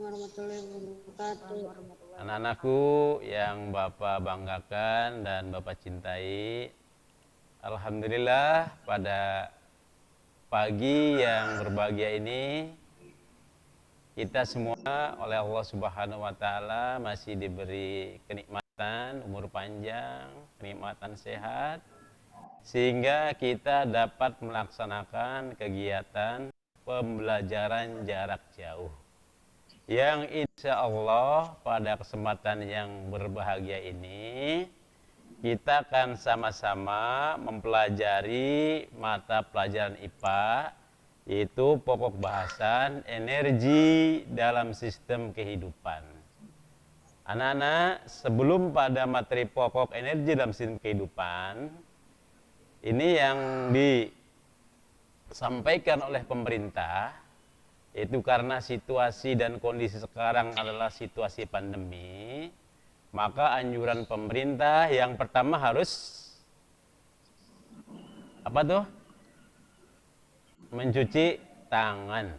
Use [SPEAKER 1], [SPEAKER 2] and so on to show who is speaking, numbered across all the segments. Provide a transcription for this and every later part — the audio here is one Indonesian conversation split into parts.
[SPEAKER 1] warahmatullahi wabarakatuh.
[SPEAKER 2] Anak-anakku yang Bapak banggakan dan Bapak cintai, alhamdulillah pada pagi yang berbahagia ini kita semua oleh Allah Subhanahu wa taala masih diberi kenikmatan umur panjang, kenikmatan sehat, sehingga kita dapat melaksanakan kegiatan pembelajaran jarak jauh yang insya Allah pada kesempatan yang berbahagia ini kita akan sama-sama mempelajari mata pelajaran IPA, yaitu pokok bahasan energi dalam sistem kehidupan. Anak-anak, sebelum pada materi pokok energi dalam sistem kehidupan, ini yang disampaikan oleh pemerintah, itu karena situasi dan kondisi sekarang adalah situasi pandemi, maka anjuran pemerintah yang pertama harus apa tuh? Mencuci tangan.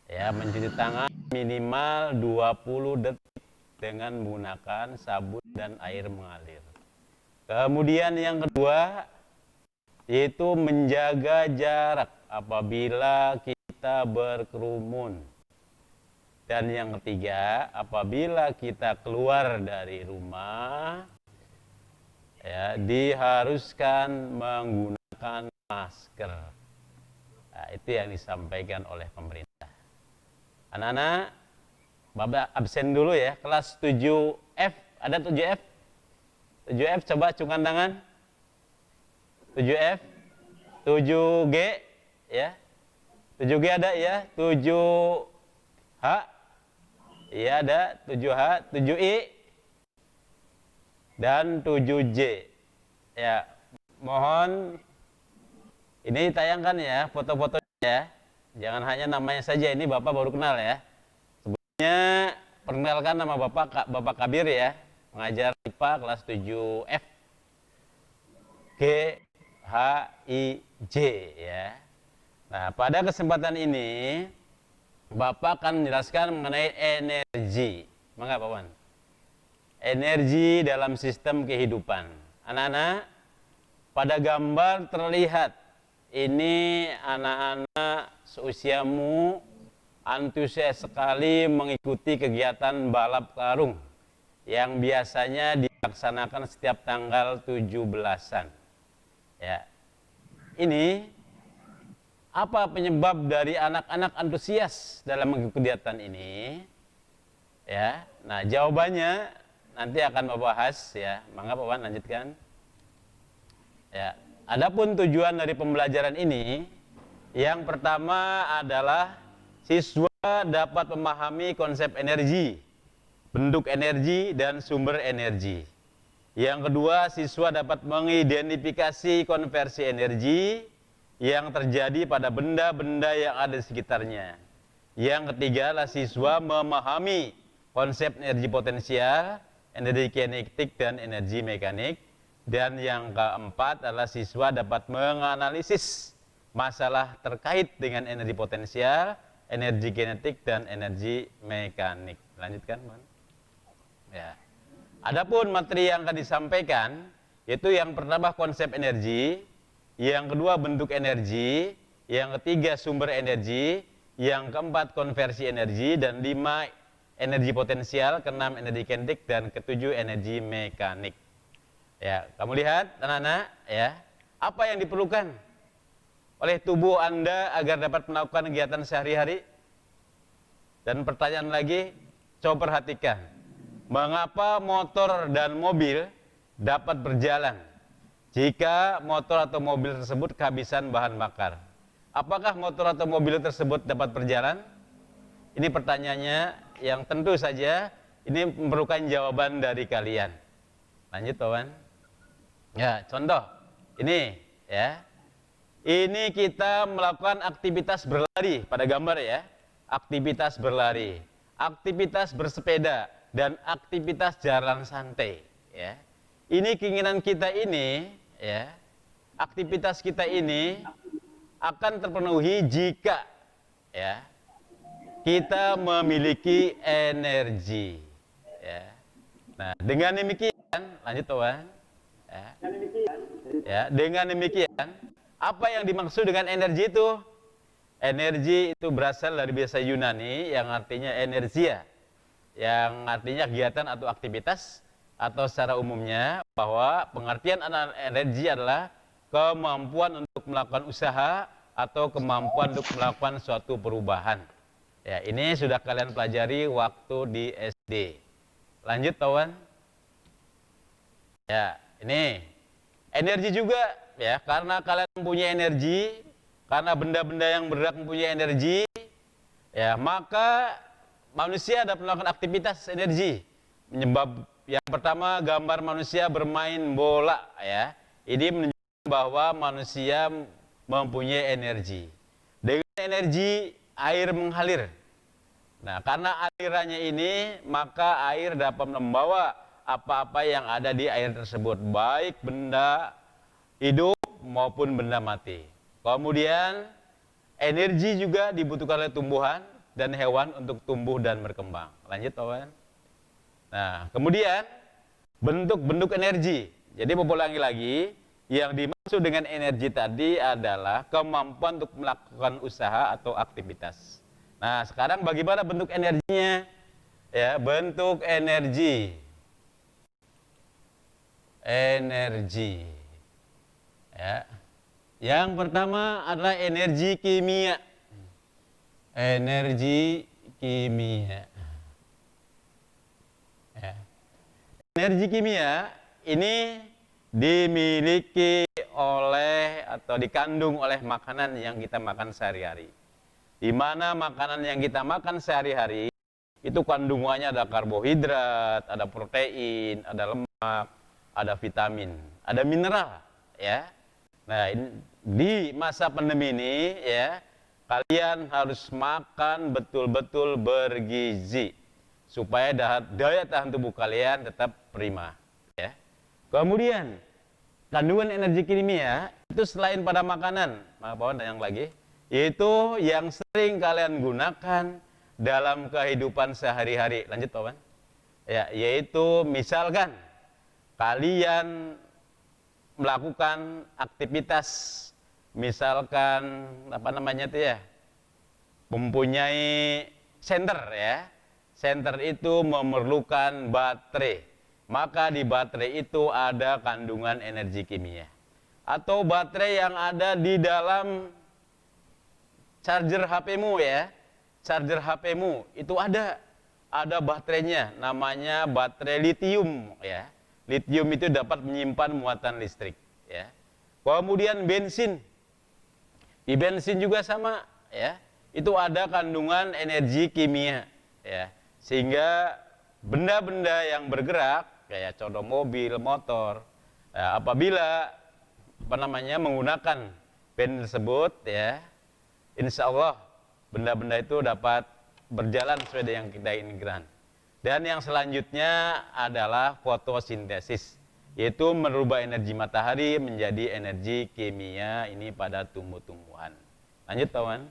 [SPEAKER 2] Ya, mencuci tangan minimal 20 detik dengan menggunakan sabun dan air mengalir. Kemudian yang kedua yaitu menjaga jarak apabila kita berkerumun. Dan yang ketiga, apabila kita keluar dari rumah, ya, diharuskan menggunakan masker. Nah, itu yang disampaikan oleh pemerintah. Anak-anak, Bapak absen dulu ya, kelas 7F, ada 7F? 7F coba acungkan tangan. 7F, 7G, ya. 7G ada ya, 7H, iya ada, 7H, 7I, dan 7J. Ya, mohon ini tayangkan ya foto-fotonya ya. Jangan hanya namanya saja, ini Bapak baru kenal ya. Sebelumnya perkenalkan nama Bapak Kabir ya, mengajar IPA kelas 7F. G, H, I, J ya. Nah, pada kesempatan ini Bapak akan menjelaskan mengenai energi. Mangga Pak Wan. Energi dalam sistem kehidupan. Anak-anak, pada gambar terlihat ini anak-anak seusiamu antusias sekali mengikuti kegiatan balap karung yang biasanya dilaksanakan setiap tanggal 17-an. Ya. Ini apa penyebab dari anak-anak antusias dalam mengikuti kegiatan ini? Ya. Nah, jawabannya nanti akan Bapak bahas ya. Mangga Pak Wan lanjutkan. Ya. Adapun tujuan dari pembelajaran ini, yang pertama adalah siswa dapat memahami konsep energi, bentuk energi dan sumber energi. Yang kedua, siswa dapat mengidentifikasi konversi energi yang terjadi pada benda-benda yang ada di sekitarnya. Yang ketiga adalah siswa memahami konsep energi potensial, energi kinetik, dan energi mekanik. Dan yang keempat adalah siswa dapat menganalisis masalah terkait dengan energi potensial, energi kinetik, dan energi mekanik. Lanjutkan, Bang. Ya. Adapun materi yang akan disampaikan, yaitu yang pertama konsep energi, yang kedua bentuk energi, yang ketiga sumber energi, yang keempat konversi energi, dan 5 energi potensial, keenam energi kinetik, dan ketujuh energi mekanik. Ya, kamu lihat anak-anak ya, apa yang diperlukan oleh tubuh Anda agar dapat melakukan kegiatan sehari-hari? Dan pertanyaan lagi, coba perhatikan. Mengapa motor dan mobil dapat berjalan jika motor atau mobil tersebut kehabisan bahan bakar? Apakah motor atau mobil tersebut dapat berjalan? Ini pertanyaannya yang tentu saja ini memerlukan jawaban dari kalian. Lanjut, Pawan. Ya, contoh. Ini ya. Ini kita melakukan aktivitas berlari pada gambar ya. Aktivitas berlari, aktivitas bersepeda, dan aktivitas jalan santai ya. Ini keinginan kita ini ya, aktivitas kita ini akan terpenuhi jika ya kita memiliki energi. Ya. Nah, dengan demikian, lanjut Tuan. Ya, dengan demikian, apa yang dimaksud dengan energi itu? Energi itu berasal dari bahasa Yunani yang artinya energia, yang artinya kegiatan atau aktivitas, atau secara umumnya bahwa pengertian energi adalah kemampuan untuk melakukan usaha atau kemampuan untuk melakukan suatu perubahan. Ya, ini sudah kalian pelajari waktu di SD. Lanjut, Tawan. Ya, ini energi juga ya, karena kalian mempunyai energi, karena benda-benda yang bergerak mempunyai energi, ya, maka manusia dapat melakukan aktivitas energi. Yang pertama, gambar manusia bermain bola ya. Ini menunjukkan bahwa manusia mempunyai energi. Dengan energi air mengalir. Nah, karena alirannya ini, maka air dapat membawa apa-apa yang ada di air tersebut, baik benda hidup maupun benda mati. Kemudian energi juga dibutuhkan oleh tumbuhan dan hewan untuk tumbuh dan berkembang. Lanjut, kawan. Nah, kemudian bentuk-bentuk energi. Jadi ulangi lagi, yang dimaksud dengan energi tadi adalah kemampuan untuk melakukan usaha atau aktivitas. Nah, sekarang bagaimana bentuk energinya? Ya, bentuk energi. Energi. Ya. Yang pertama adalah energi kimia. Energi kimia. Ya. Energi kimia ini dimiliki oleh atau dikandung oleh makanan yang kita makan sehari-hari. Di mana makanan yang kita makan sehari-hari itu kandungannya ada karbohidrat, ada protein, ada lemak, ada vitamin, ada mineral, ya. Nah, di masa pandemi ini, ya, kalian harus makan betul-betul bergizi supaya daya tahan tubuh kalian tetap prima, ya. Kemudian kandungan energi kimia itu selain pada makanan, maaf yang lagi, yaitu yang sering kalian gunakan dalam kehidupan sehari-hari. Lanjut, kawan. Ya, yaitu misalkan kalian melakukan aktivitas, misalkan apa namanya itu ya, mempunyai senter ya. Senter itu memerlukan baterai. Maka di baterai itu ada kandungan energi kimia. Atau baterai yang ada di dalam charger HP-mu ya. Charger HP-mu itu ada baterainya, namanya baterai litium ya. Litium itu dapat menyimpan muatan listrik ya. Kemudian bensin. Di bensin juga sama ya. Itu ada kandungan energi kimia ya. Sehingga benda-benda yang bergerak kayak contoh mobil, motor, ya, apabila menggunakan bensin tersebut ya, insya Allah benda-benda itu dapat berjalan sesuai dengan yang kita inginkan. Dan yang selanjutnya adalah fotosintesis, yaitu merubah energi matahari menjadi energi kimia ini pada tumbuh-tumbuhan. Lanjut, kawan.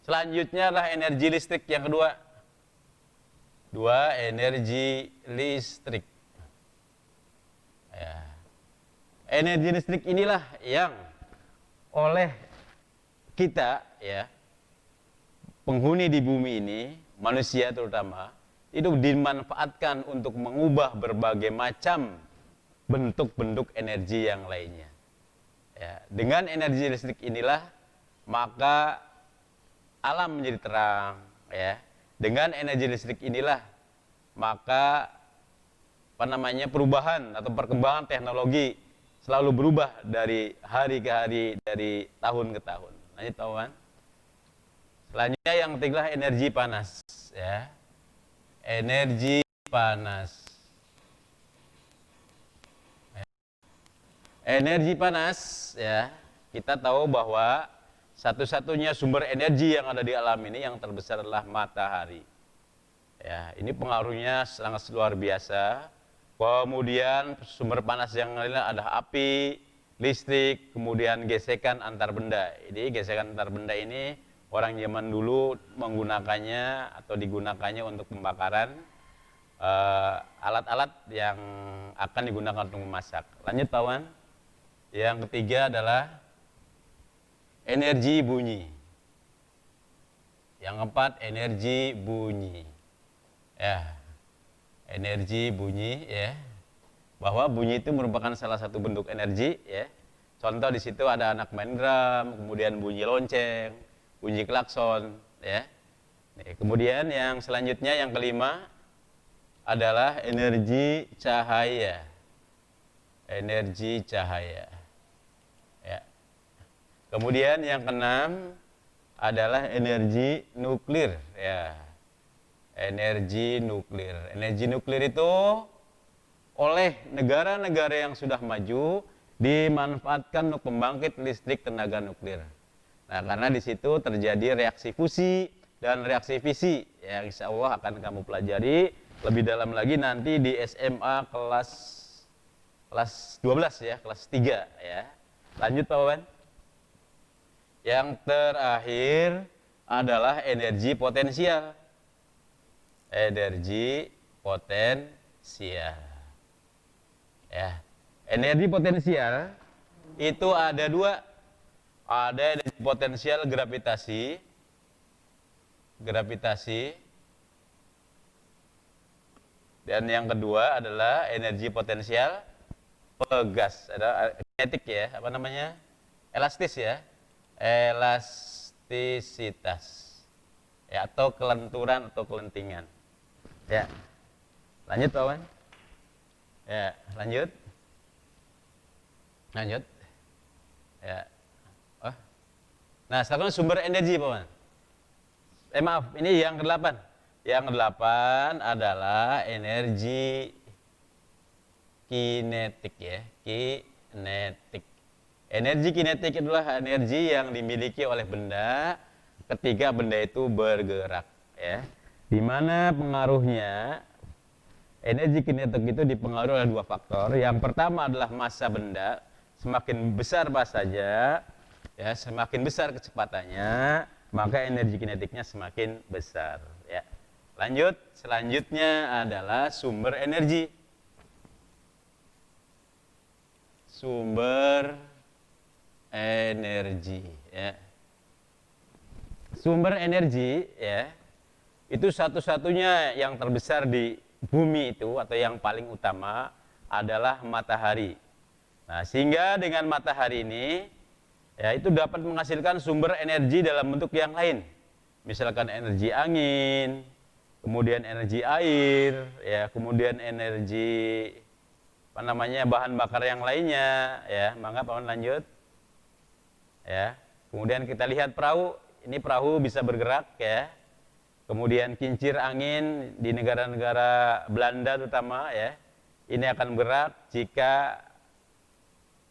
[SPEAKER 2] Selanjutnya adalah energi listrik yang kedua. Energi listrik. Ya. Energi listrik inilah yang oleh kita ya, penghuni di bumi ini, manusia terutama, itu dimanfaatkan untuk mengubah berbagai macam bentuk-bentuk energi yang lainnya. Ya, dengan energi listrik inilah maka alam menjadi terang. Ya, dengan energi listrik inilah maka perubahan atau perkembangan teknologi selalu berubah dari hari ke hari, dari tahun ke tahun. Lanjut, kawan. Selanjutnya yang ketiga energi panas ya. Energi panas. Energi panas ya. Kita tahu bahwa satu-satunya sumber energi yang ada di alam ini yang terbesar adalah matahari. Ya, ini pengaruhnya sangat luar biasa. Kemudian sumber panas yang lain ada api, listrik, kemudian gesekan antar benda. Jadi gesekan antar benda ini orang zaman dulu menggunakannya atau digunakannya untuk pembakaran alat-alat yang akan digunakan untuk memasak. Lanjut Pak Wan. Yang ketiga adalah energi bunyi. Yang keempat, energi bunyi. Ya, energi bunyi ya. Bahwa bunyi itu merupakan salah satu bentuk energi ya. Contoh di situ ada anak main drum, kemudian bunyi lonceng, bunyi klakson ya. Kemudian yang selanjutnya yang kelima adalah energi cahaya. Energi cahaya. Ya. Kemudian yang keenam adalah energi nuklir ya. Energi nuklir. Energi nuklir itu oleh negara-negara yang sudah maju dimanfaatkan untuk pembangkit listrik tenaga nuklir. Nah, karena di situ terjadi reaksi fusi dan reaksi fisi yang insya Allah akan kamu pelajari lebih dalam lagi nanti di SMA kelas 12 ya, kelas 3 ya. Lanjut Pak Wawan. Yang terakhir adalah energi potensial. Energi potensial. Ya, energi potensial itu ada dua, ada energi potensial gravitasi, dan yang kedua adalah energi potensial pegas, ada kinetik ya, apa namanya, elastis ya, elastisitas, ya atau kelenturan atau kelentingan, ya. Lanjut Pak Wan. Ya, lanjut. Ya. Oh. Nah, sekarang sumber energi, Pak Man. Maaf, ini yang ke-8. Yang ke-8 adalah energi kinetik ya, kinetik. Energi kinetik adalah energi yang dimiliki oleh benda ketika benda itu bergerak ya. Di mana pengaruhnya? Energi kinetik itu dipengaruhi oleh dua faktor. Yang pertama adalah massa benda. Semakin besar massanya, ya, semakin besar kecepatannya, maka energi kinetiknya semakin besar. Ya. Lanjut, selanjutnya adalah sumber energi. Sumber energi. Ya. Sumber energi, ya, itu satu-satunya yang terbesar di bumi itu atau yang paling utama adalah matahari. Nah, sehingga dengan matahari ini ya itu dapat menghasilkan sumber energi dalam bentuk yang lain. Misalkan energi angin, kemudian energi air, ya, kemudian energi apa namanya bahan bakar yang lainnya, ya. Maka Pak lanjut. Ya. Kemudian kita lihat perahu, ini perahu bisa bergerak ya. Kemudian kincir angin di negara-negara Belanda terutama ya, ini akan bergerak jika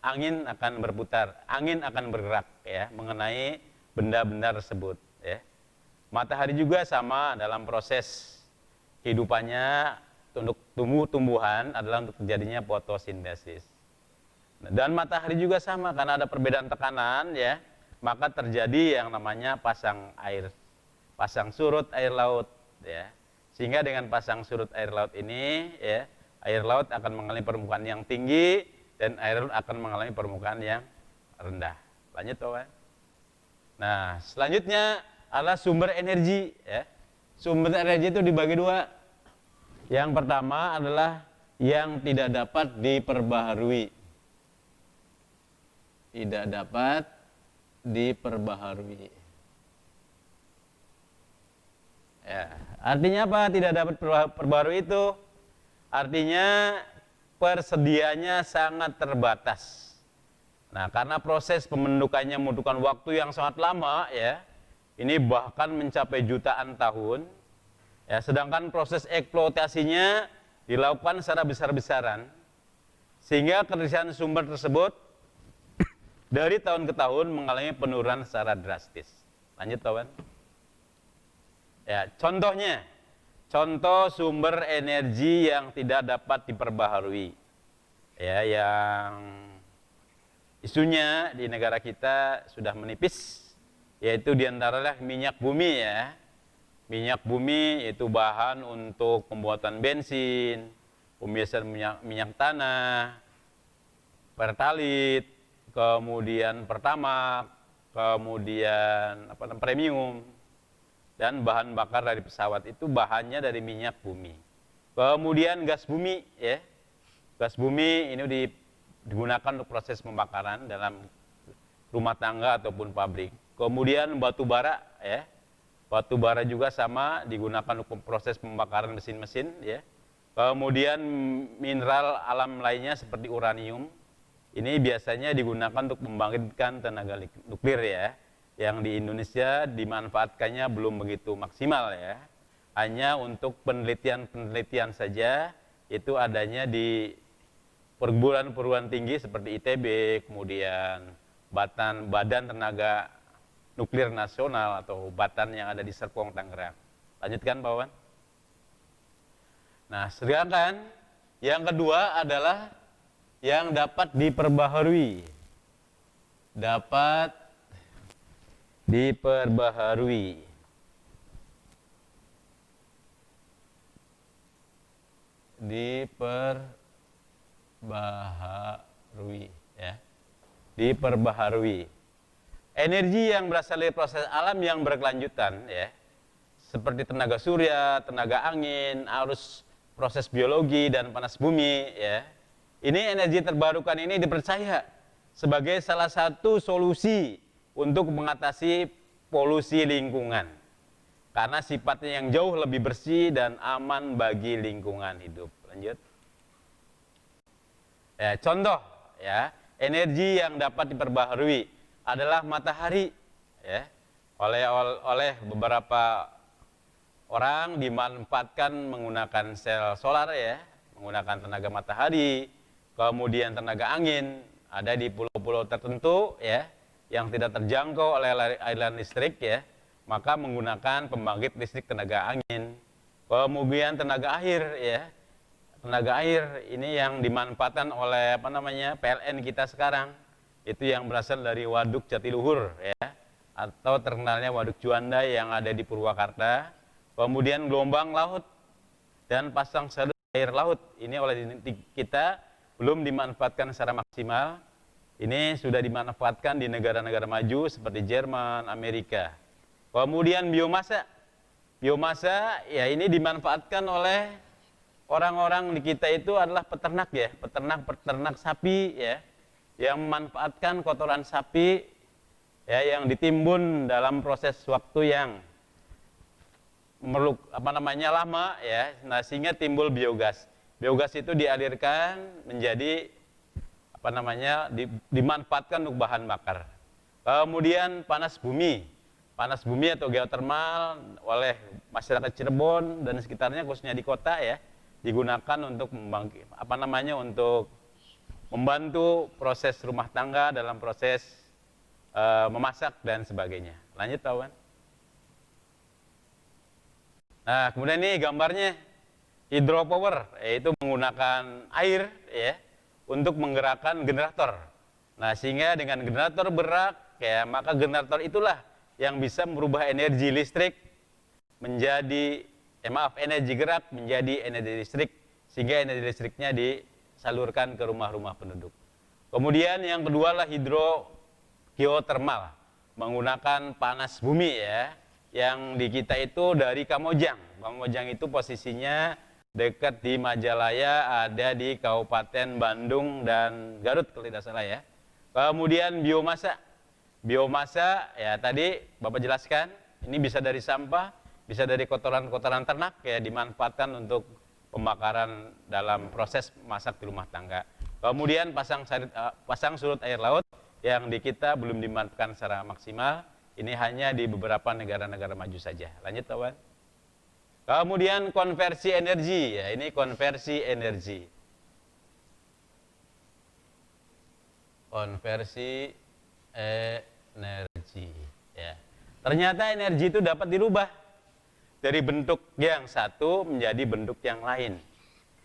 [SPEAKER 2] angin akan berputar, angin akan bergerak ya mengenai benda-benda tersebut ya. Matahari juga sama dalam proses kehidupannya untuk tumbuh-tumbuhan adalah untuk terjadinya fotosintesis. Dan matahari juga sama karena ada perbedaan tekanan ya, maka terjadi yang namanya pasang surut air laut ya. Sehingga dengan pasang surut air laut ini ya, air laut akan mengalami permukaan yang tinggi dan air laut akan mengalami permukaan yang rendah. Lanjut Pak. Nah, selanjutnya adalah sumber energi ya. Sumber energi itu dibagi dua. Yang pertama adalah yang tidak dapat diperbaharui. Tidak dapat diperbaharui. Ya, artinya apa? Tidak dapat perbarui itu artinya persediaannya sangat terbatas. Nah, karena proses pembentukannya membutuhkan waktu yang sangat lama ya. Ini bahkan mencapai jutaan tahun. Ya, sedangkan proses eksploitasinya dilakukan secara besar-besaran. Sehingga ketersediaan sumber tersebut dari tahun ke tahun mengalami penurunan secara drastis. Lanjut, kawan. Ya, contoh sumber energi yang tidak dapat diperbaharui. Ya, yang isunya di negara kita sudah menipis yaitu diantaranya minyak bumi ya. Minyak bumi itu bahan untuk pembuatan bensin, pembiasan minyak tanah, pertalit, kemudian pertamax, kemudian premium, dan bahan bakar dari pesawat itu bahannya dari minyak bumi. Kemudian gas bumi ya. Gas bumi ini digunakan untuk proses pembakaran dalam rumah tangga ataupun pabrik. Kemudian batu bara ya. Batu bara juga sama digunakan untuk proses pembakaran mesin-mesin ya. Kemudian mineral alam lainnya seperti uranium. Ini biasanya digunakan untuk membangkitkan tenaga nuklir ya. Yang di Indonesia dimanfaatkannya belum begitu maksimal ya. Hanya untuk penelitian-penelitian saja, itu adanya di perguruan tinggi seperti ITB, kemudian Badan Tenaga Nuklir Nasional atau Batan yang ada di Serpong, Tangerang. Lanjutkan, Pak Wan. Nah, sedangkan yang kedua adalah yang dapat diperbaharui. Dapat diperbaharui. Diperbaharui ya. Diperbaharui. Energi yang berasal dari proses alam yang berkelanjutan ya, seperti tenaga surya, tenaga angin, arus proses biologi dan panas bumi ya. Ini energi terbarukan ini dipercaya sebagai salah satu solusi untuk mengatasi polusi lingkungan karena sifatnya yang jauh lebih bersih dan aman bagi lingkungan hidup. Lanjut. Ya, contoh ya, energi yang dapat diperbaharui adalah matahari ya. Oleh beberapa orang dimanfaatkan menggunakan sel solar ya, menggunakan tenaga matahari, kemudian tenaga angin ada di pulau-pulau tertentu ya yang tidak terjangkau oleh aliran listrik ya, maka menggunakan pembangkit listrik tenaga angin. Kemudian tenaga air ya. Tenaga air ini yang dimanfaatkan oleh PLN kita sekarang. Itu yang berasal dari Waduk Jatiluhur ya, atau terkenalnya Waduk Juanda yang ada di Purwakarta. Kemudian gelombang laut dan pasang surut air laut ini oleh kita belum dimanfaatkan secara maksimal. Ini sudah dimanfaatkan di negara-negara maju seperti Jerman, Amerika. Kemudian biomasa. Biomasa ya ini dimanfaatkan oleh orang-orang di kita itu adalah peternak ya, peternak sapi ya, yang memanfaatkan kotoran sapi ya yang ditimbun dalam proses waktu yang lama ya, nah sehingga timbul biogas. Biogas itu dialirkan menjadi dimanfaatkan untuk bahan bakar. Kemudian panas bumi atau geotermal oleh masyarakat Cirebon dan sekitarnya khususnya di kota ya, digunakan untuk untuk membantu proses rumah tangga dalam proses memasak dan sebagainya. Lanjut, Tawan. Nah, kemudian ini gambarnya hydropower, yaitu menggunakan air ya untuk menggerakkan generator. Nah, sehingga dengan generator bergerak ya, maka generator itulah yang bisa merubah energi listrik menjadi energi gerak menjadi energi listrik, sehingga energi listriknya disalurkan ke rumah-rumah penduduk. Kemudian yang kedua adalah geotermal, menggunakan panas bumi ya, yang di kita itu dari Kamojang. Kamojang itu posisinya dekat di Majalaya, ada di Kabupaten Bandung dan Garut kalau tidak salah ya. Kemudian biomasa. Biomasa ya tadi Bapak jelaskan, ini bisa dari sampah, bisa dari kotoran-kotoran ternak ya, dimanfaatkan untuk pembakaran dalam proses masak di rumah tangga. Kemudian pasang surut air laut yang di kita belum dimanfaatkan secara maksimal, ini hanya di beberapa negara-negara maju saja. Lanjut, kawan. Kemudian konversi energi ya, ini konversi energi. Konversi energi ya. Ternyata energi itu dapat dirubah dari bentuk yang satu menjadi bentuk yang lain.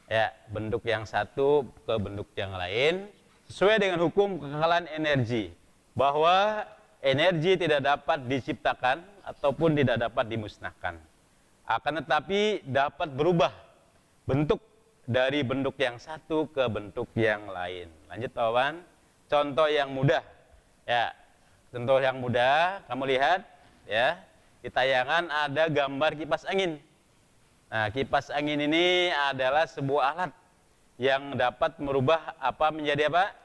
[SPEAKER 2] Ya, bentuk yang satu ke bentuk yang lain sesuai dengan hukum kekekalan energi, bahwa energi tidak dapat diciptakan ataupun tidak dapat dimusnahkan. Akan tetapi dapat berubah bentuk dari bentuk yang satu ke bentuk yang lain. Lanjut kawan. Contoh yang mudah. Ya, contoh yang mudah, kamu lihat ya. Di tayangan ada gambar kipas angin. Nah, kipas angin ini adalah sebuah alat yang dapat merubah apa menjadi apa?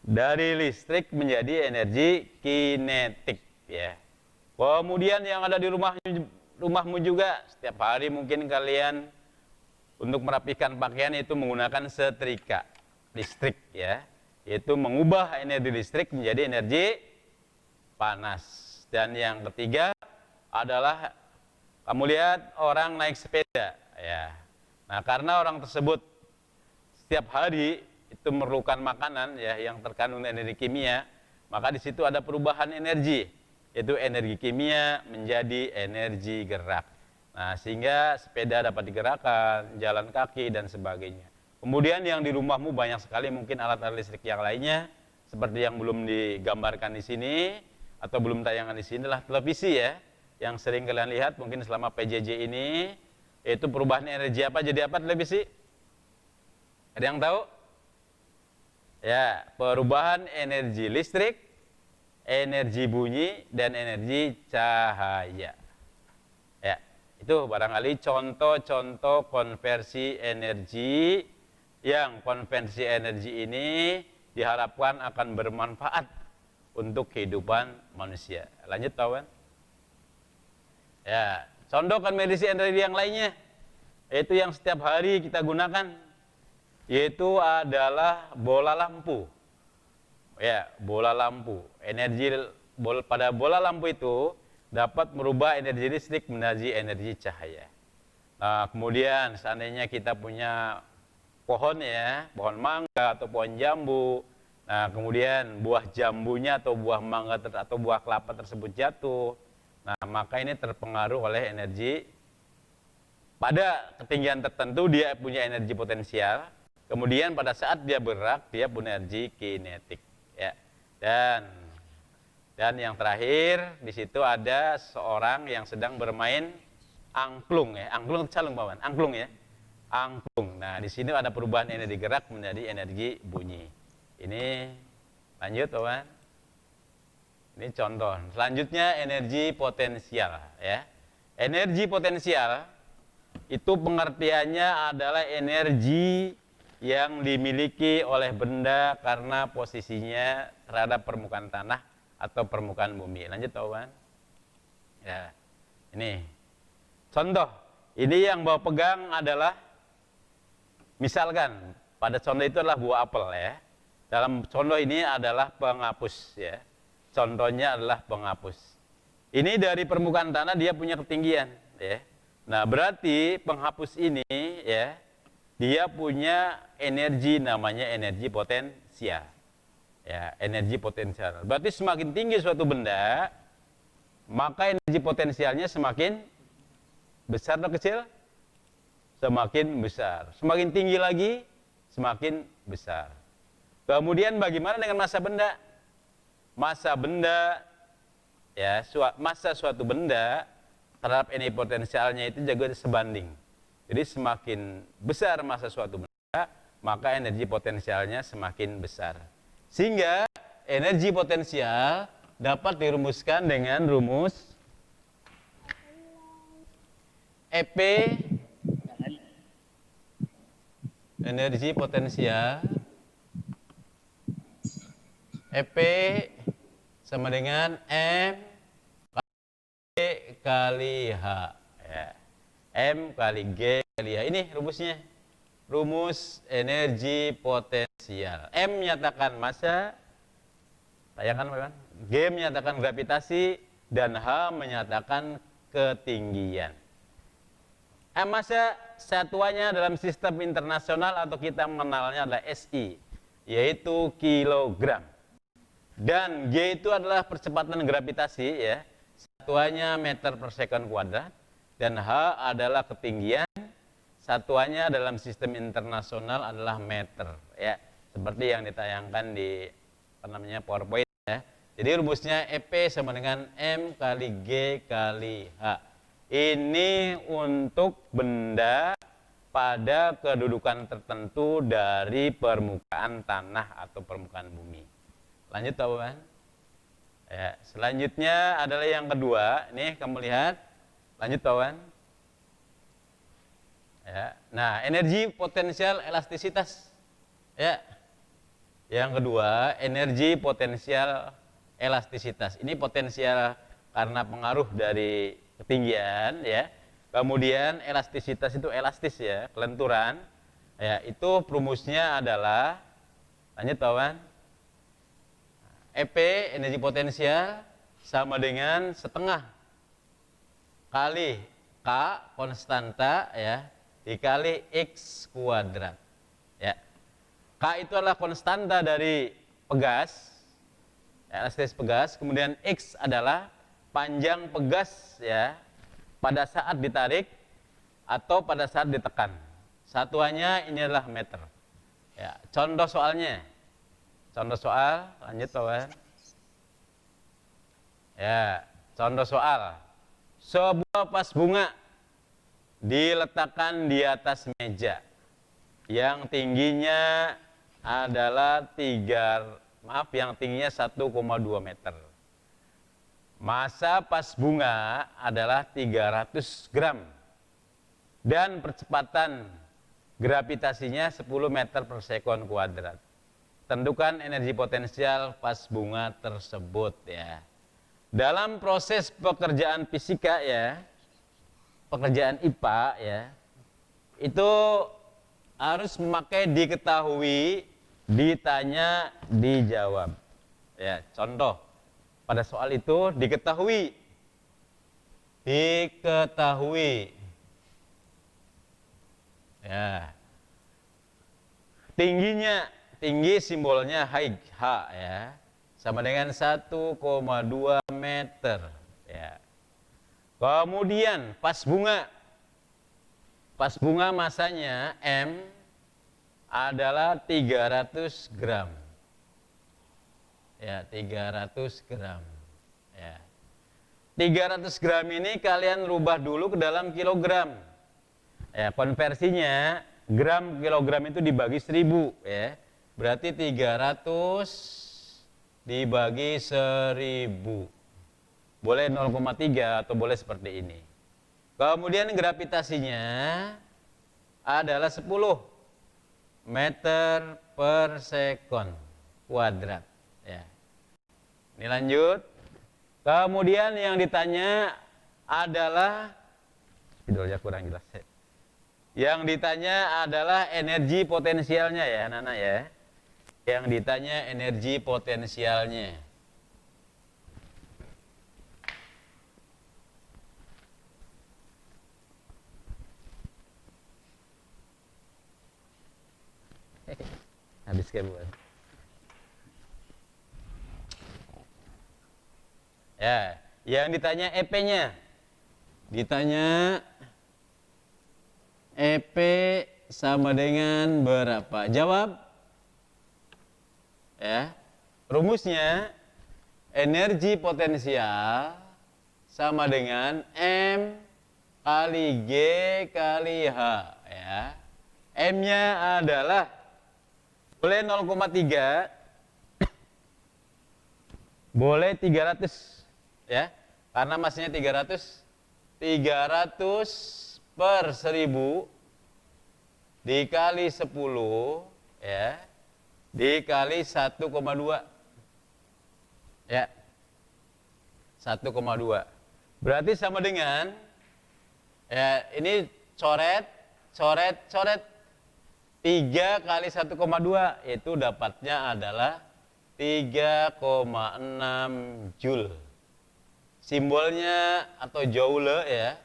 [SPEAKER 2] Dari listrik menjadi energi kinetik ya. Kemudian yang ada di rumahmu juga, setiap hari mungkin kalian untuk merapikan pakaian itu menggunakan setrika listrik ya. Yaitu mengubah energi listrik menjadi energi panas. Dan yang ketiga adalah kamu lihat orang naik sepeda ya. Nah, karena orang tersebut setiap hari itu memerlukan makanan ya yang terkandung energi kimia, maka di situ ada perubahan energi, yaitu energi kimia menjadi energi gerak. Nah, sehingga sepeda dapat digerakkan, jalan kaki dan sebagainya. Kemudian yang di rumahmu banyak sekali mungkin alat-alat listrik yang lainnya, seperti yang belum digambarkan di sini atau belum tayangan di sini adalah televisi ya, yang sering kalian lihat mungkin selama PJJ ini, yaitu perubahan energi apa jadi apa televisi? Ada yang tahu? Ya, perubahan energi listrik, energi bunyi, dan energi cahaya. Ya, itu barangkali contoh-contoh konversi energi yang konversi energi ini diharapkan akan bermanfaat untuk kehidupan manusia. Lanjut kawan. Ya, contoh konversi energi yang lainnya, yaitu yang setiap hari kita gunakan, yaitu adalah bola lampu. Ya, bola lampu. Pada bola lampu itu dapat merubah energi listrik menjadi energi cahaya. Nah, kemudian seandainya kita punya pohon ya, pohon mangga atau pohon jambu. Nah, kemudian buah jambunya atau buah mangga atau buah kelapa tersebut jatuh. Nah, maka ini terpengaruh oleh energi. Pada ketinggian tertentu dia punya energi potensial. Kemudian pada saat dia bergerak, dia punya energi kinetik. Ya. Dan yang terakhir di situ ada seorang yang sedang bermain angklung ya. Angklung calung paman, angklung ya. Angklung. Nah, di sini ada perubahan energi gerak menjadi energi bunyi. Ini lanjut kawan. Ini contoh. Selanjutnya energi potensial ya. Energi potensial itu pengertiannya adalah energi yang dimiliki oleh benda karena posisinya terhadap permukaan tanah atau permukaan bumi. Lanjut kawan. Ya. Ini contoh. Ini yang bawa pegang adalah misalkan pada contoh itu adalah buah apel ya. Dalam contoh ini adalah penghapus ya. Contohnya adalah penghapus. Ini dari permukaan tanah dia punya ketinggian ya. Nah, berarti penghapus ini ya, dia punya energi namanya energi potensial. Ya, energi potensial. Berarti semakin tinggi suatu benda, maka energi potensialnya semakin besar atau kecil? Semakin besar. Semakin tinggi lagi, semakin besar. Kemudian bagaimana dengan massa benda? Massa benda, ya, massa suatu benda terhadap energi potensialnya itu juga sebanding. Jadi semakin besar massa suatu benda, maka energi potensialnya semakin besar. Sehingga energi potensial dapat dirumuskan dengan rumus EP energi potensial EP sama dengan M kali H ya. M kali G kali H. Ini rumusnya. Rumus energi potensial. M menyatakan massa, tayangan kan? G menyatakan gravitasi dan H menyatakan ketinggian. Massa satuannya dalam sistem internasional atau kita mengenalnya adalah SI, yaitu kilogram. Dan G itu adalah percepatan gravitasi ya. Satuannya meter per second kuadrat dan H adalah ketinggian. Satuannya dalam sistem internasional adalah meter ya. Seperti yang ditayangkan di PowerPoint ya. Jadi rumusnya EP sama dengan M kali G kali H. Ini untuk benda pada kedudukan tertentu dari permukaan tanah atau permukaan bumi. Lanjut kawan. Ya, selanjutnya adalah yang kedua. Nih kamu lihat. Lanjut kawan. Ya. Nah, energi potensial elastisitas. Ya. Yang kedua, energi potensial elastisitas. Ini potensial karena pengaruh dari ketinggian, ya. Kemudian elastisitas itu elastis, ya, kelenturan. Ya, itu rumusnya adalah, lanjut kawan. EP energi potensial sama dengan setengah kali K konstanta, ya, dikali X kuadrat. Ya. K itu adalah konstanta dari pegas, elastis pegas, kemudian X adalah panjang pegas, ya, pada saat ditarik atau pada saat ditekan. Satuannya ini adalah meter. Ya, contoh soalnya. Contoh soal, lanjut kawan. Ya, contoh soal. Sebuah vas bunga diletakkan di atas meja yang tingginya adalah 1,2 meter. Massa vas bunga adalah 300 gram dan percepatan gravitasinya 10 meter per sekon kuadrat. Tentukan energi potensial vas bunga tersebut, ya. Dalam proses pekerjaan fisika, ya, pekerjaan IPA, ya, itu harus memakai diketahui, ditanya, dijawab. Ya, contoh pada soal itu diketahui, ya, tingginya, tinggi simbolnya H, ya, sama dengan 1,2 meter, ya. Kemudian vas bunga masanya M adalah 300 gram. Ya, 300 gram. Ya. 300 gram ini kalian rubah dulu ke dalam kilogram. Ya, konversinya gram kilogram itu dibagi 1000, ya. Berarti 300 dibagi 1000. Boleh 0,3 atau boleh seperti ini. Kemudian gravitasinya adalah 10 meter per sekon kuadrat, ya. Ini lanjut. Kemudian yang ditanya adalah, videonya kurang jelas, ya. Yang ditanya adalah energi potensialnya, ya anak-anak, ya. Yang ditanya energi potensialnya. Habis kebuan. Ya, yang ditanya EP-nya. Ditanya EP sama dengan berapa? Jawab. Ya. Rumusnya energi potensial sama dengan M kali G kali H, ya. M-nya adalah boleh 0,3, boleh 300, ya, karena masnya 300 per 1000 dikali 10, ya, dikali 1,2, ya, 1,2 berarti sama dengan, ya, ini coret 3 kali 1,2 itu dapatnya adalah 3,6 Joule. Simbolnya atau Joule, ya.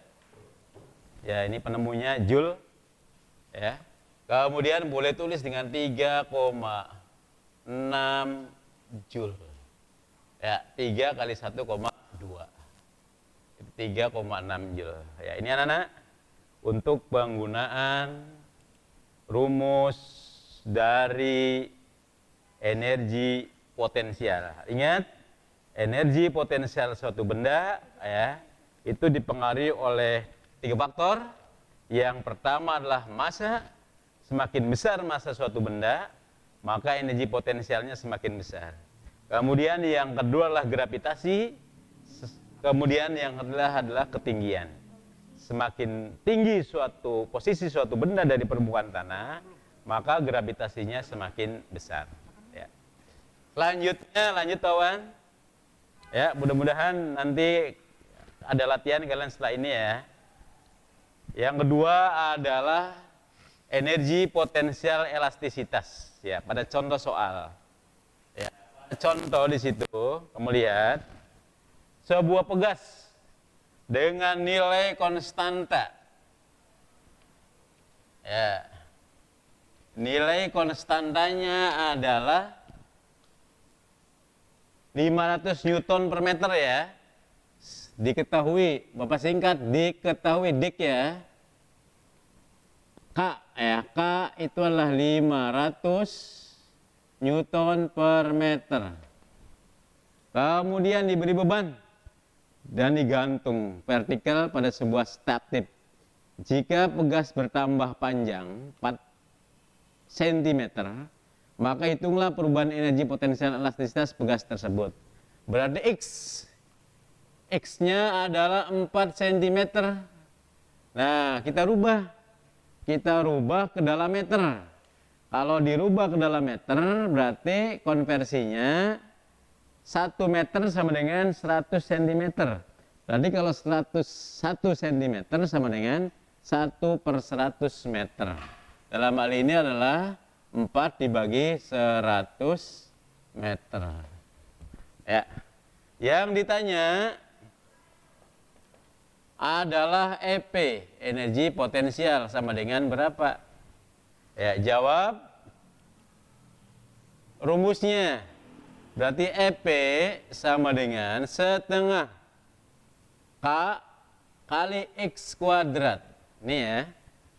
[SPEAKER 2] Ya, ini penemunya Joule, ya. Kemudian boleh tulis dengan 3,6 Joule. Ya, 3 kali 1,2. 3,6 Joule. Ya, ini anak-anak untuk penggunaan rumus dari energi potensial. Ingat, energi potensial suatu benda ya itu dipengaruhi oleh 3 faktor. Yang pertama adalah massa. Semakin besar massa suatu benda, maka energi potensialnya semakin besar. Kemudian yang kedua adalah gravitasi. Kemudian yang kedua adalah ketinggian. Semakin tinggi posisi suatu benda dari permukaan tanah, maka gravitasinya semakin besar. Ya. Lanjut kawan. Ya, mudah-mudahan nanti ada latihan kalian setelah ini ya. Yang kedua adalah energi potensial elastisitas. Ya, pada contoh soal. Ya, contoh di situ kamu lihat sebuah pegas dengan nilai konstanta. Ya. Nilai konstantanya adalah 500 Newton per meter ya. Diketahui, Bapak singkat, diketahui dik ya. K ya, K itu adalah 500 Newton per meter. Kemudian diberi beban dan digantung vertikal pada sebuah statik. Jika pegas bertambah panjang 4 cm, maka hitunglah perubahan energi potensial elastisitas pegas tersebut. Berarti X-nya adalah 4 cm. Nah, kita rubah ke dalam meter. Kalau dirubah ke dalam meter, berarti konversinya 1 meter sama dengan 100 cm. Berarti kalau 1 cm sama dengan 1/100 meter. Dalam hal ini adalah 4 dibagi 100 meter. Ya. Yang ditanya adalah EP, energi potensial sama dengan berapa? Ya, jawab rumusnya. Berarti EP sama dengan setengah K kali X kuadrat. Ini ya,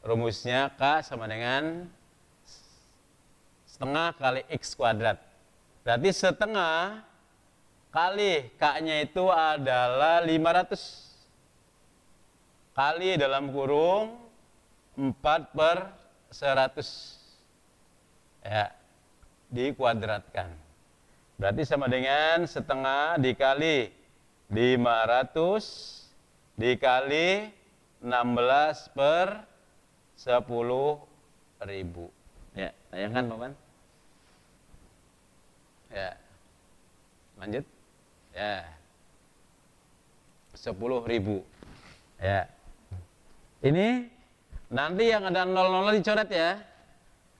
[SPEAKER 2] rumusnya K sama dengan setengah kali X kuadrat. Berarti setengah kali K-nya itu adalah 500 kali dalam kurung 4/100 ya, dikuadratkan. Berarti sama dengan setengah dikali 500 dikali 16/10.000. Ya, tayangkan Bapak. Ya. Lanjut. Ya. 10.000. Ya. Ini nanti yang ada 0 dicoret ya.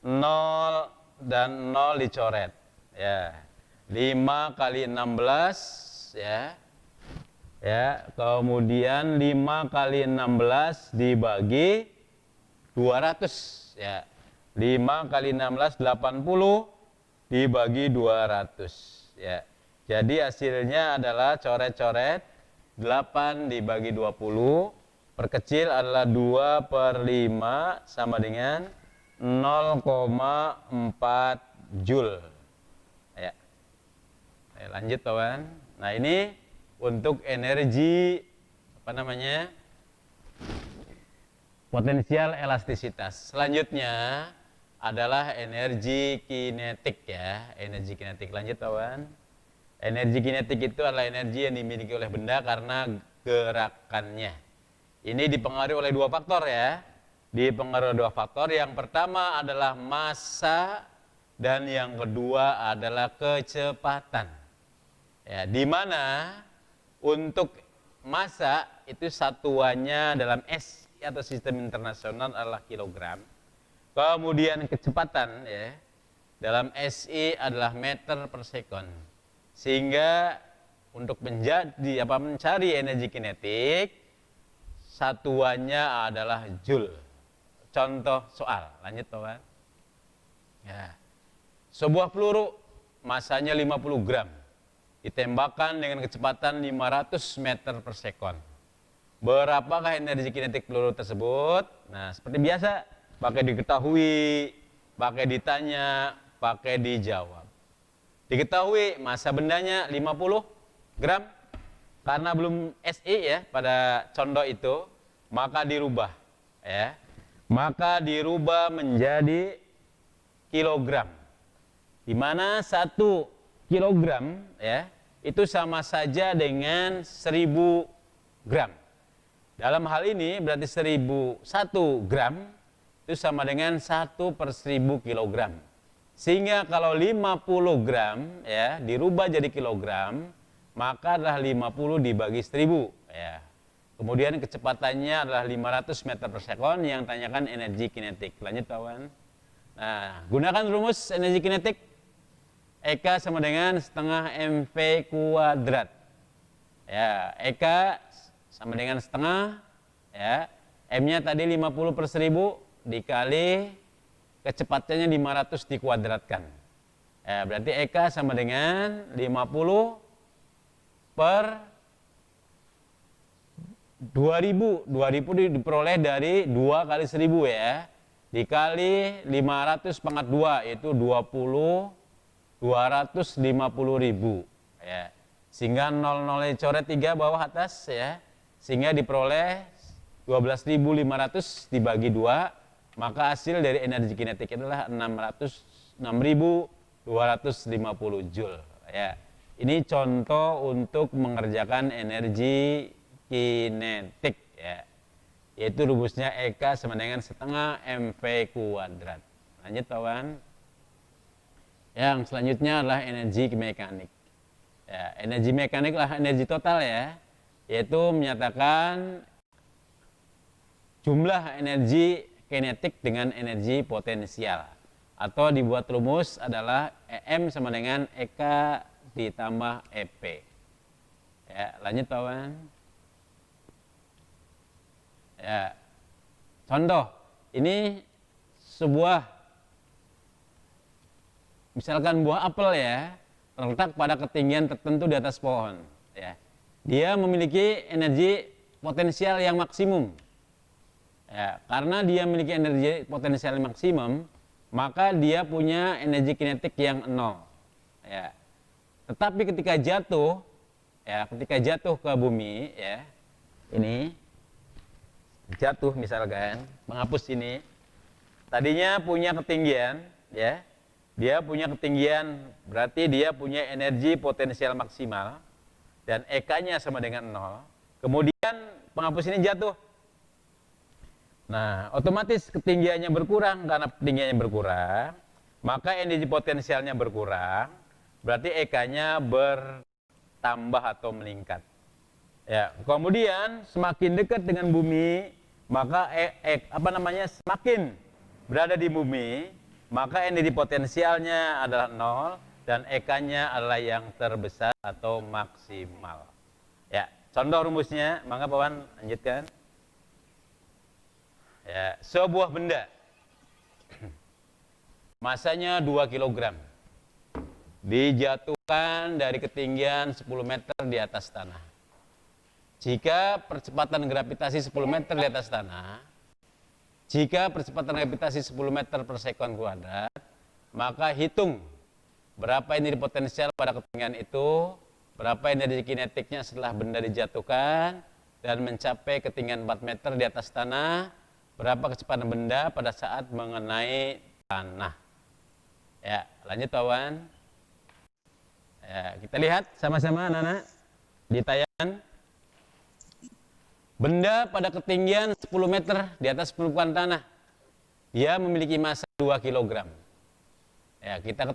[SPEAKER 2] 0 dan 0 dicoret. Ya. 5 kali 16 ya. Ya, kemudian 5 kali 16 dibagi 200 ya. 5 kali 16 80 dibagi 200 ya. Jadi hasilnya adalah coret-coret 8 dibagi 20, perkecil adalah 2/5 sama dengan 0,4 Joule. Ya. Lanjut kawan. Nah, ini untuk energi potensial elastisitas. Selanjutnya adalah energi kinetik ya. Energi kinetik. Lanjut kawan. Energi kinetik itu adalah energi yang dimiliki oleh benda karena gerakannya. Ini dipengaruhi oleh 2 faktor ya. Dipengaruhi oleh 2 faktor. Yang pertama adalah massa dan yang kedua adalah kecepatan. Ya, di mana untuk massa itu satuannya dalam SI atau sistem internasional adalah kilogram. Kemudian kecepatan ya dalam SI adalah meter per sekon. Sehingga untuk mencari energi kinetik satuannya adalah Joule. Contoh soal, lanjut kawan. Ya. Sebuah peluru masanya 50 gram ditembakkan dengan kecepatan 500 meter per sekon. Berapakah energi kinetik peluru tersebut? Nah, seperti biasa, pakai diketahui, pakai ditanya, pakai dijawab. Diketahui massa bendanya 50 gram. Karena belum SI ya pada contoh itu, maka dirubah ya. Maka dirubah menjadi kilogram. Di mana 1 kilogram ya itu sama saja dengan 1000 gram. Dalam hal ini berarti 1 gram itu sama dengan 1/1000 kilogram. Sehingga kalau 50 gram ya dirubah jadi kilogram, maka adalah 50 dibagi 1000 ya. Kemudian kecepatannya adalah 500 meter per sekon yang tanyakan energi kinetik. Lanjut kawan. Nah, gunakan rumus energi kinetik. EK sama dengan setengah mv kuadrat. Ya, EK sama dengan setengah ya. M-nya tadi 50/1000 dikali kecepatannya 500 dikuadratkan. Ya, berarti EK sama dengan 50 per 2000. 2000 diperoleh dari 2 kali 1000 ya. Dikali 500 pangkat 2 yaitu 250.000 ya. Sehingga 00 coret 3 bawah atas ya. Sehingga diperoleh 12.500 dibagi 2, maka hasil dari energi kinetik adalah 6.250 Joule ya. Ini contoh untuk mengerjakan energi kinetik ya. Yaitu rumusnya EK sama dengan setengah mv kuadrat. Lanjut kawan. Yang selanjutnya adalah energi mekanik. Ya, energi mekanik adalah energi total ya. Yaitu menyatakan jumlah energi kinetik dengan energi potensial. Atau dibuat rumus adalah EM sama dengan EK ditambah EP. Ya, lanjut kawan. Ya. Contoh, ini sebuah misalkan buah apel ya, terletak pada ketinggian tertentu di atas pohon ya. Dia memiliki energi potensial yang maksimum. Ya, karena dia memiliki energi potensial yang maksimum, maka dia punya energi kinetik yang 0. Ya. Tetapi ketika jatuh ke bumi ya, ini jatuh misalkan, menghapus ini, tadinya punya ketinggian ya, dia punya ketinggian berarti dia punya energi potensial maksimal dan EK-nya sama dengan 0. Kemudian penghapus ini jatuh. Nah, otomatis ketinggiannya berkurang. Karena ketinggiannya berkurang, maka energi potensialnya berkurang, berarti EK-nya bertambah atau meningkat. Ya, kemudian semakin dekat dengan bumi, maka semakin berada di bumi, maka energi potensialnya adalah 0 dan EK-nya adalah yang terbesar atau maksimal. Ya, contoh rumusnya, maka Pak Wan lanjutkan. Ya, sebuah benda masanya 2 kg dijatuhkan dari ketinggian 10 meter di atas tanah. Jika percepatan gravitasi 10 meter di atas tanah, jika percepatan gravitasi 10 meter per sekon kuadrat, maka hitung berapa energi potensial pada ketinggian itu, berapa energi kinetiknya setelah benda dijatuhkan dan mencapai ketinggian 4 meter di atas tanah, berapa kecepatan benda pada saat mengenai tanah. Ya, lanjut kawan. Ya, kita lihat sama-sama anak-anak di tayangan. Benda pada ketinggian 10 meter di atas permukaan tanah, dia memiliki massa 2 kg. Ya, kita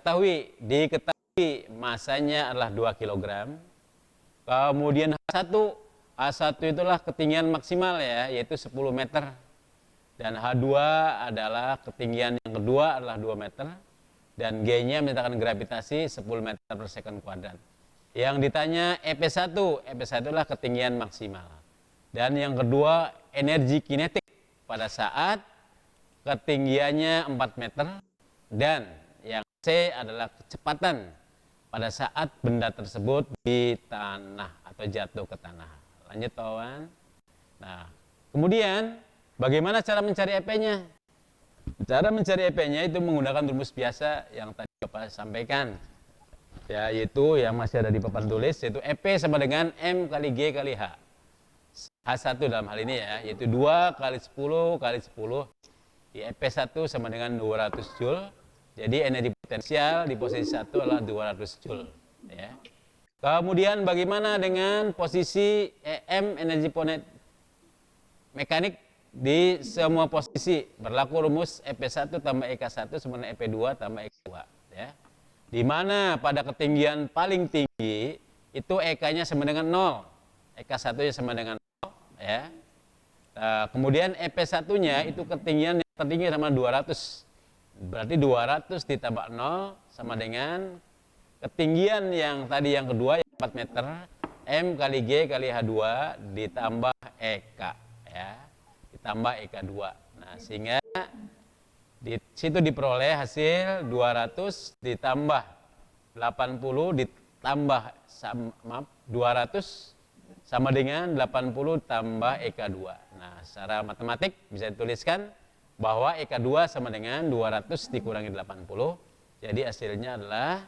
[SPEAKER 2] diketahui masanya adalah 2 kg. Kemudian H1 itulah ketinggian maksimal ya, yaitu 10 meter. Dan H2 adalah ketinggian yang kedua adalah 2 meter. Dan G-nya menyatakan gravitasi 10 meter per sekon kuadrat. Yang ditanya EP1 adalah ketinggian maksimal. Dan yang kedua energi kinetik pada saat ketinggiannya 4 meter. Dan yang C adalah kecepatan pada saat benda tersebut di tanah atau jatuh ke tanah. Lanjut kawan. Nah, kemudian bagaimana cara mencari EP-nya? Cara mencari EP-nya itu menggunakan rumus biasa yang tadi Bapak sampaikan. Ya, yaitu yang masih ada di papan tulis, yaitu EP sama dengan M kali G kali H. H1 dalam hal ini ya, yaitu 2 kali 10 kali 10. Di EP1 sama dengan 200 Joule. Jadi energi potensial di posisi 1 adalah 200 Joule. Ya. Kemudian bagaimana dengan posisi EM energi mekanik di semua posisi? Berlaku rumus EP1 tambah EK1 sama dengan EP2 tambah EK2. Ya. Di mana pada ketinggian paling tinggi itu EK-nya sama dengan 0. EK1-nya sama dengan 0. Ya. Nah, kemudian EP1-nya itu ketinggian yang tertinggi sama 200. Berarti 200 ditambah 0 sama dengan ketinggian yang tadi yang kedua yang 4 meter, M kali G kali H2 ditambah EK ya. Ditambah EK2. Nah, sehingga di situ diperoleh hasil 200 ditambah 80 ditambah 200 sama dengan 80 tambah EK2. Nah, secara matematik bisa dituliskan bahwa EK2 sama dengan 200 dikurangi 80. Jadi hasilnya adalah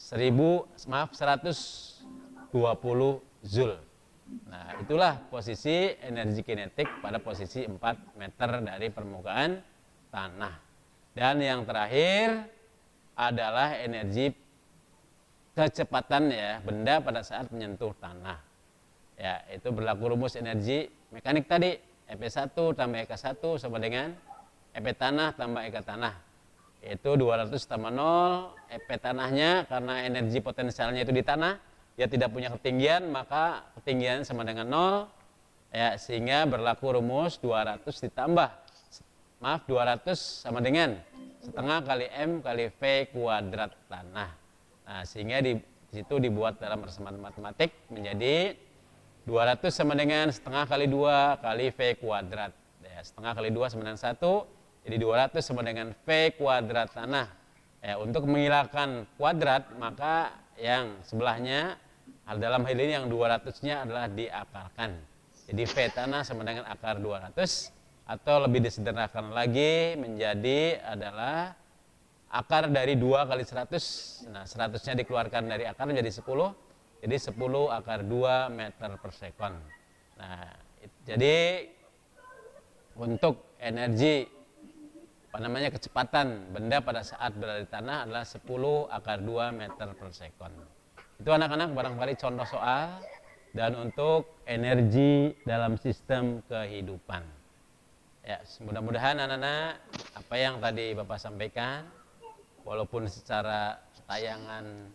[SPEAKER 2] 120 Joule. Nah, itulah posisi energi kinetik pada posisi 4 meter dari permukaan tanah. Dan yang terakhir adalah energi kecepatan ya benda pada saat menyentuh tanah. Ya, itu berlaku rumus energi mekanik tadi. EP1 tambah EK1 sama dengan EP tanah tambah EK tanah. Itu 200 tambah 0, EP tanahnya karena energi potensialnya itu di tanah, dia tidak punya ketinggian, maka ketinggian sama dengan 0. Ya, sehingga berlaku rumus 200 sama dengan setengah kali M kali V kuadrat tanah. Nah, sehingga di situ dibuat dalam persamaan matematik menjadi 200 sama dengan setengah kali 2 kali V kuadrat. Ya, setengah kali 2 sama dengan 1, jadi 200 sama dengan V kuadrat tanah. Ya, untuk menghilangkan kuadrat, maka yang sebelahnya, dalam hal ini yang 200-nya adalah diakarkan. Jadi V tanah sama dengan akar 200, atau lebih disederhanakan lagi menjadi adalah akar dari 2 kali 100. Nah, 100-nya dikeluarkan dari akar menjadi 10. Jadi 10 akar 2 meter per sekon. Nah, jadi untuk energi kecepatan benda pada saat berada di tanah adalah 10 akar 2 meter per sekon. Itu anak-anak barangkali contoh soal dan untuk energi dalam sistem kehidupan. Ya, mudah-mudahan anak-anak apa yang tadi Bapak sampaikan walaupun secara tayangan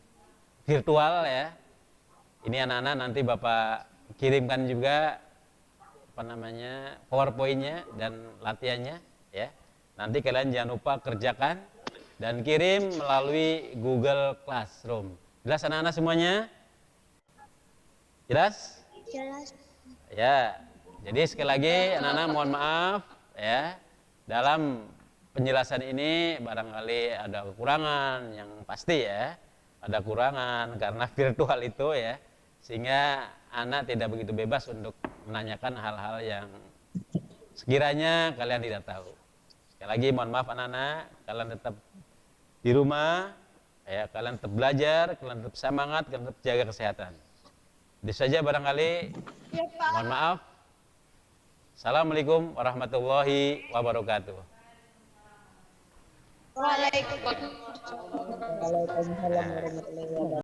[SPEAKER 2] virtual ya. Ini anak-anak nanti Bapak kirimkan juga PowerPoint-nya dan latihannya ya. Nanti kalian jangan lupa kerjakan dan kirim melalui Google Classroom. Jelas anak-anak semuanya? Jelas?
[SPEAKER 1] Jelas.
[SPEAKER 2] Ya. Jadi sekali lagi anak-anak mohon maaf ya. Dalam penjelasan ini barangkali ada kekurangan yang pasti ya. Ada kekurangan karena virtual itu ya. Sehingga anak tidak begitu bebas untuk menanyakan hal-hal yang sekiranya kalian tidak tahu. Sekali lagi mohon maaf anak-anak, kalian tetap di rumah ya, kalian tetap belajar, kalian tetap semangat, kalian tetap jaga kesehatan. Itu saja barangkali. Mohon maaf. Assalamualaikum warahmatullahi wabarakatuh.
[SPEAKER 1] Waalaikumsalam warahmatullahi wabarakatuh.